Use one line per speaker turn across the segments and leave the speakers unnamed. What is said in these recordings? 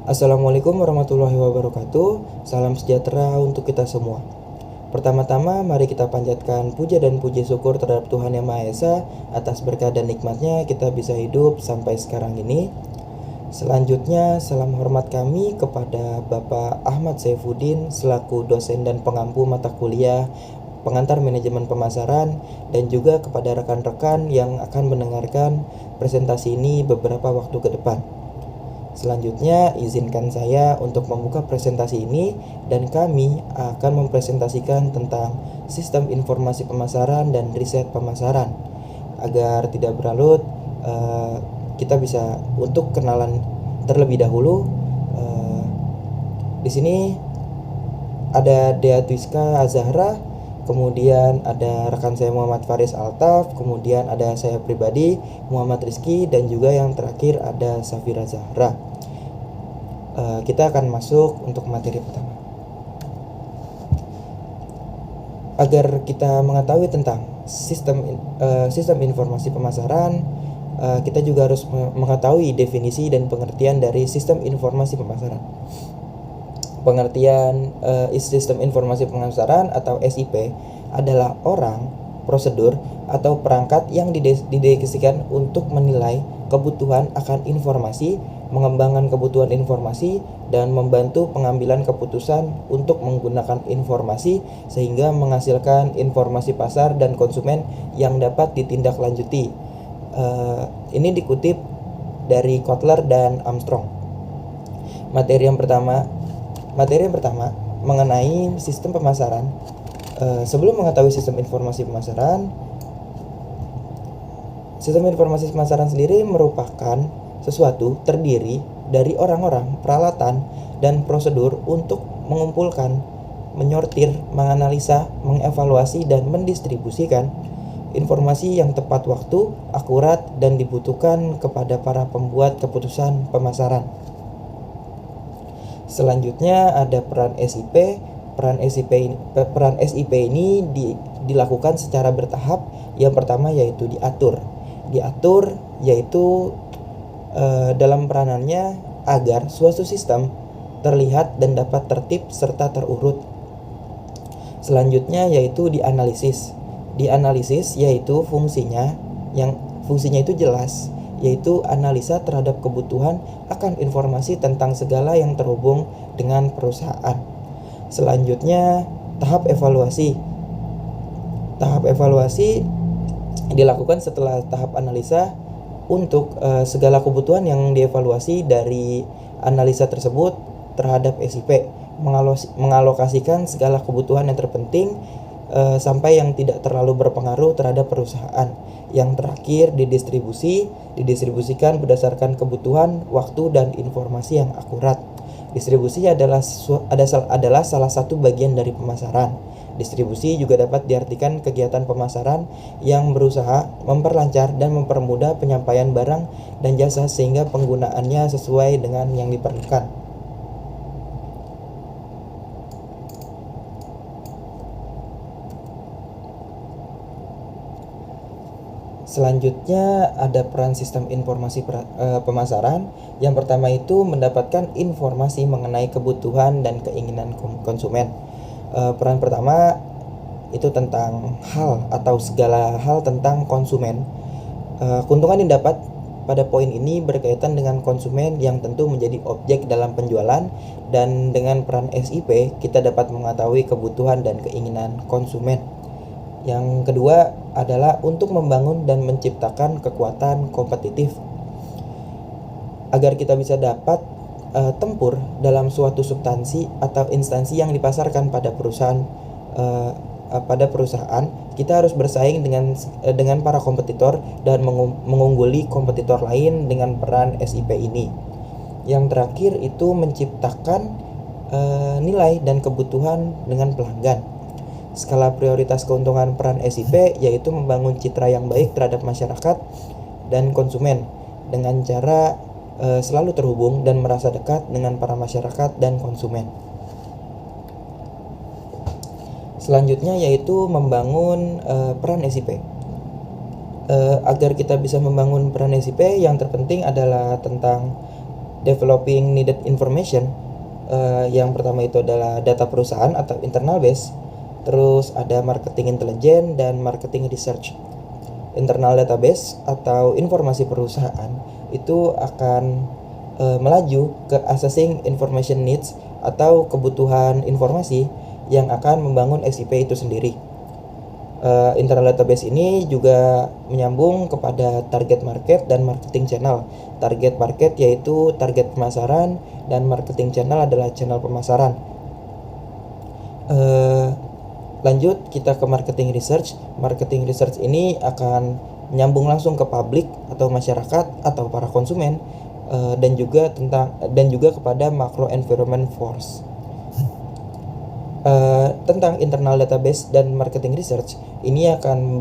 Assalamualaikum warahmatullahi wabarakatuh. Salam sejahtera untuk kita semua. Pertama-tama mari kita panjatkan puja dan puji syukur terhadap Tuhan Yang Maha Esa atas berkah dan nikmatnya kita bisa hidup sampai sekarang ini. Selanjutnya salam hormat kami kepada Bapak Ahmad Saifuddin selaku dosen dan pengampu mata kuliah pengantar manajemen pemasaran, dan juga kepada rekan-rekan yang akan mendengarkan presentasi ini beberapa waktu ke depan. Selanjutnya, izinkan saya untuk membuka presentasi ini dan kami akan mempresentasikan tentang sistem informasi pemasaran dan riset pemasaran. Agar tidak berlarut, kita bisa untuk kenalan terlebih dahulu. Di sini ada Dea Twiska Azahra, kemudian ada rekan saya Muhammad Faris Altaf, kemudian ada saya pribadi Muhammad Rizky, dan juga yang terakhir ada Safira Zahra. Kita akan masuk untuk materi pertama. Agar kita mengetahui tentang sistem informasi pemasaran, kita juga harus mengetahui definisi dan pengertian dari sistem informasi pemasaran. Pengertian sistem informasi pemasaran atau SIP adalah orang, prosedur, atau perangkat yang didedikasikan untuk menilai kebutuhan akan informasi, mengembangkan kebutuhan informasi, dan membantu pengambilan keputusan untuk menggunakan informasi sehingga menghasilkan informasi pasar dan konsumen yang dapat ditindaklanjuti. Ini dikutip dari Kotler dan Armstrong. Materi yang pertama mengenai sistem pemasaran. Sebelum mengetahui sistem informasi pemasaran sendiri merupakan sesuatu terdiri dari orang-orang, peralatan, dan prosedur untuk mengumpulkan, menyortir, menganalisa, mengevaluasi, dan mendistribusikan informasi yang tepat waktu, akurat, dan dibutuhkan kepada para pembuat keputusan pemasaran. Selanjutnya ada peran SIP. Peran SIP ini dilakukan secara bertahap. Yang pertama yaitu diatur yaitu dalam peranannya agar suatu sistem terlihat dan dapat tertib serta terurut. Selanjutnya yaitu dianalisis yaitu fungsinya itu jelas, yaitu analisa terhadap kebutuhan akan informasi tentang segala yang terhubung dengan perusahaan. Selanjutnya tahap evaluasi dilakukan setelah tahap analisa untuk segala kebutuhan yang dievaluasi dari analisa tersebut terhadap SIP, mengalokasikan segala kebutuhan yang terpenting sampai yang tidak terlalu berpengaruh terhadap perusahaan. Yang terakhir didistribusikan berdasarkan kebutuhan, waktu, dan informasi yang akurat. Distribusi adalah salah satu bagian dari pemasaran. Distribusi juga dapat diartikan kegiatan pemasaran yang berusaha memperlancar dan mempermudah penyampaian barang dan jasa sehingga penggunaannya sesuai dengan yang diperlukan. Selanjutnya ada peran sistem informasi pemasaran. Yang pertama itu mendapatkan informasi mengenai kebutuhan dan keinginan konsumen. Peran pertama itu tentang hal atau segala hal tentang konsumen. Keuntungan yang dapat pada poin ini berkaitan dengan konsumen yang tentu menjadi objek dalam penjualan, dan dengan peran SIP kita dapat mengetahui kebutuhan dan keinginan konsumen. Yang kedua adalah untuk membangun dan menciptakan kekuatan kompetitif agar kita bisa dapat tempur dalam suatu substansi atau instansi yang dipasarkan pada perusahaan. Kita harus bersaing dengan para kompetitor dan mengungguli kompetitor lain dengan peran SIP ini. Yang terakhir itu menciptakan nilai dan kebutuhan dengan pelanggan. Skala prioritas keuntungan peran SIP yaitu membangun citra yang baik terhadap masyarakat dan konsumen dengan cara selalu terhubung dan merasa dekat dengan para masyarakat dan konsumen. Selanjutnya yaitu membangun peran SIP. Agar kita bisa membangun peran SIP, yang terpenting adalah tentang developing needed information. Yang pertama itu adalah data perusahaan atau internal base. Terus ada marketing intelligence dan marketing research. Internal database atau informasi perusahaan itu akan melaju ke assessing information needs atau kebutuhan informasi yang akan membangun SIP itu sendiri. Internal database ini juga menyambung kepada target market dan marketing channel. Target market yaitu target pemasaran dan marketing channel adalah channel pemasaran. Lanjut kita ke marketing research. Marketing research ini akan menyambung langsung ke publik atau masyarakat atau para konsumen, dan juga kepada macro environment force. Tentang internal database dan marketing research ini akan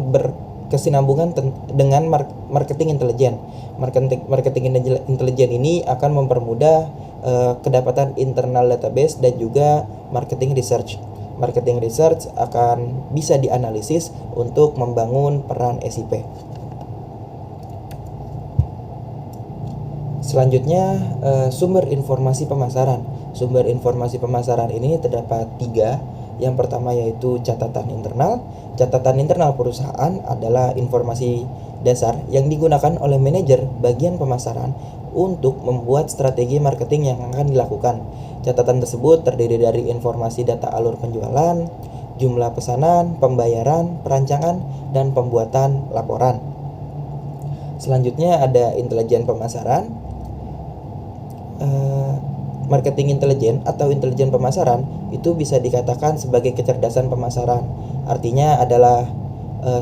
berkesinambungan dengan marketing intelijen. Marketing intelijen ini akan mempermudah kedapatan internal database dan juga marketing research. Marketing research akan bisa dianalisis untuk membangun peran SIP. Selanjutnya, sumber informasi pemasaran. Sumber informasi pemasaran ini terdapat 3. Yang pertama yaitu catatan internal. Catatan internal perusahaan adalah informasi dasar yang digunakan oleh manajer bagian pemasaran untuk membuat strategi marketing yang akan dilakukan. Catatan tersebut terdiri dari informasi data alur penjualan, jumlah pesanan, pembayaran, perancangan, dan pembuatan laporan. Selanjutnya ada intelijen pemasaran. Marketing intelijen atau intelijen pemasaran itu bisa dikatakan sebagai kecerdasan pemasaran. Artinya adalah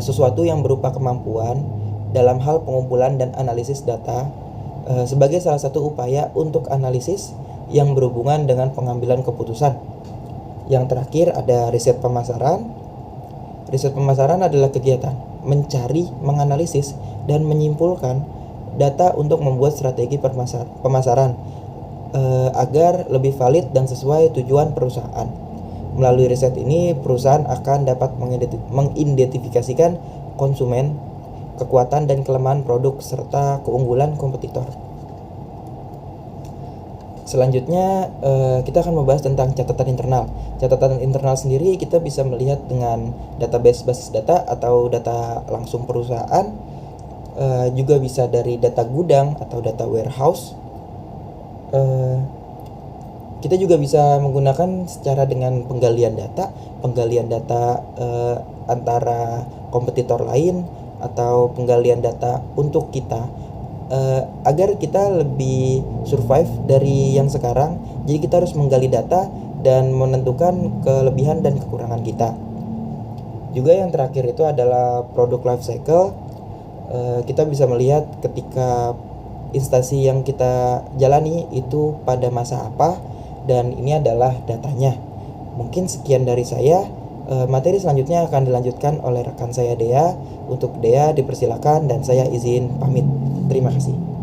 sesuatu yang berupa kemampuan dalam hal pengumpulan dan analisis data sebagai salah satu upaya untuk analisis yang berhubungan dengan pengambilan keputusan. Yang terakhir ada riset pemasaran. Riset pemasaran adalah kegiatan mencari, menganalisis, dan menyimpulkan data untuk membuat strategi pemasaran agar lebih valid dan sesuai tujuan perusahaan. Melalui riset ini, perusahaan akan dapat mengidentifikasikan konsumen, kekuatan dan kelemahan produk, serta keunggulan kompetitor. Selanjutnya, kita akan membahas tentang catatan internal. Catatan internal sendiri kita bisa melihat dengan database basis data atau data langsung perusahaan, juga bisa dari data gudang atau data warehouse. Kita juga bisa menggunakan secara dengan penggalian data antara kompetitor lain atau penggalian data untuk kita agar kita lebih survive dari yang sekarang. Jadi kita harus menggali data dan menentukan kelebihan dan kekurangan kita. Juga yang terakhir itu adalah product life cycle. Kita bisa melihat ketika instansi yang kita jalani itu pada masa apa, dan ini adalah datanya. Mungkin sekian dari saya. Materi selanjutnya akan dilanjutkan oleh rekan saya Dea. Untuk Dea dipersilakan dan saya izin pamit. Terima kasih.